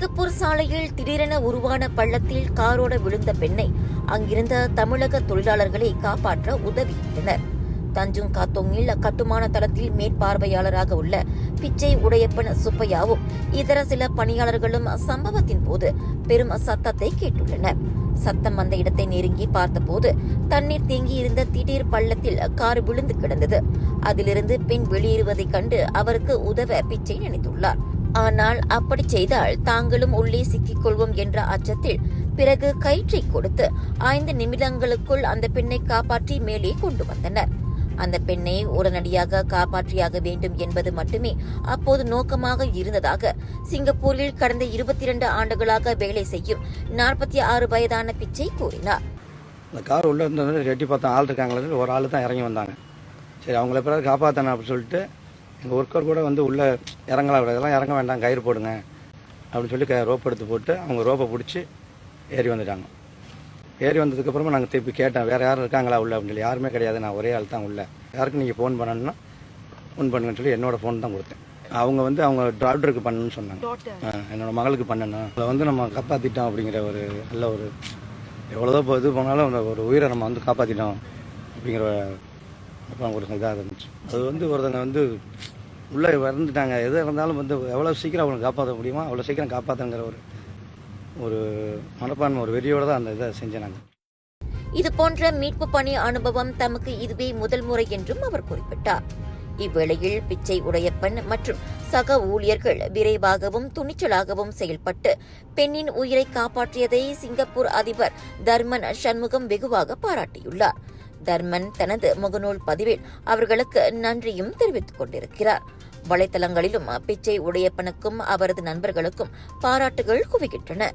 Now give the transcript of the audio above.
Singapore சாலையில் திடீரென உருவான பள்ளத்தில் காரோட விழுந்த பெண்ணை அங்கிருந்த தமிழக தொழிலாளர்களை காப்பாற்ற உதவியுள்ளனர். தஞ்சுங் காத்தோங்கில் கட்டுமான தளத்தில் மேற்பார்வையாளராக உள்ள பிச்சை உடையப்பன் சுப்பையாவும் இதர சில பணியாளர்களும் சம்பவத்தின் போது பெரும் சத்தத்தை கேட்டுள்ளனர். சத்தம் வந்த இடத்தை நெருங்கி பார்த்தபோது தண்ணீர் தேங்கியிருந்த திடீர் பள்ளத்தில் கார் விழுந்து கிடந்தது. அதிலிருந்து பெண் வெளியேறுவதைக் கண்டு அவருக்கு உதவ பிச்சை நினைத்துள்ளார். ஆனால் அப்படி செய்தால் தாங்களும் உள்ளே சிக்கிக் கொள்வோம் என்ற அச்சத்தில் பிறகு கயிற்றை கொடுத்து 5 நிமிடங்களுக்குள் அந்த பெண்ணை காப்பாற்றி மேலே கொண்டு வந்தனர். அந்த பெண்ணை உடனடியாக காப்பாற்றியாக வேண்டும் என்பது மட்டுமே அப்போது நோக்கமாக இருந்ததாக சிங்கப்பூரில் கடந்த 22 ஆண்டுகளாக வேலை செய்யும் 46 வயதான பிச்சை கூறினார். அந்த கார் உள்ள இருந்தது ரெட்டி பார்த்தா ஆள் இருக்காங்களே, ஒரு ஆள் தான் இறங்கி வந்தாங்க. சரி, அவங்கள பிறகு காப்பாற்றணும் அப்படின்னு சொல்லிட்டு எங்கள் ஒர்க்கர் கூட வந்து உள்ளே இறங்கலாம், இதெல்லாம் இறங்க வேண்டாம், கயிறு போடுங்க அப்படின்னு சொல்லி ரோப் எடுத்து போட்டு அவங்க ரோப்பை பிடிச்சி ஏறி வந்துட்டாங்க. ஏறி வந்ததுக்கப்புறமா நாங்கள் திருப்பி கேட்டேன், வேறு யாரும் இருக்காங்களா உள்ள அப்படின்னு சொல்லி. யாருமே கிடையாது, நான் ஒரே ஆள் தான் உள்ள. யாருக்கு நீங்கள் ஃபோன் பண்ணணும்னா ஃபோன் பண்ணுங்கன்னு சொல்லி என்னோடய ஃபோன் தான் கொடுத்தேன். அவங்க வந்து அவங்க டாக்டருக்கு பண்ணணும்னு சொன்னாங்க. என்னோடய மகளுக்கு பண்ணணும். அதை வந்து நம்ம காப்பாற்றிட்டோம் அப்படிங்கிற ஒரு நல்ல ஒரு எவ்வளோதோ இது போனாலும் ஒரு உயிரை நம்ம வந்து காப்பாற்றிட்டோம் அப்படிங்கிற அப்புறம் ஒரு இதாக இருந்துச்சு. அது வந்து ஒருத்தங்க வந்து உள்ளே இறந்துட்டாங்க. எது இருந்தாலும் வந்து எவ்வளோ சீக்கிரம் அவங்களை காப்பாற்ற முடியுமோ அவ்வளோ சீக்கிரம் காப்பாற்றுங்கிற ஒரு மனப்பான்மை, ஒரு வெறியோடு தான் அந்த இதை செஞ்சேன். இது போன்ற மீட்பு பணி அனுபவம் தமக்கு இதுவே முதல் முறை என்றும் அவர் குறிப்பிட்டார். இவ்வேளையில் பிச்சை உடையப்பன் மற்றும் சக ஊழியர்கள் விரைவாகவும் துணிச்சலாகவும் செயல்பட்டு பெண்ணின் உயிரை காப்பாற்றியதை சிங்கப்பூர் அதிபர் தர்மன் சண்முகம் வெகுவாக பாராட்டியுள்ளார். தர்மன் தனது முகநூல் பதிவில் அவர்களுக்கு நன்றியும் தெரிவித்துக் கொண்டிருக்கிறார். வலைத்தளங்களிலும் பிச்சை உடையப்பனுக்கும் அவரது நண்பர்களுக்கும் பாராட்டுகள் குவிக்கின்றன.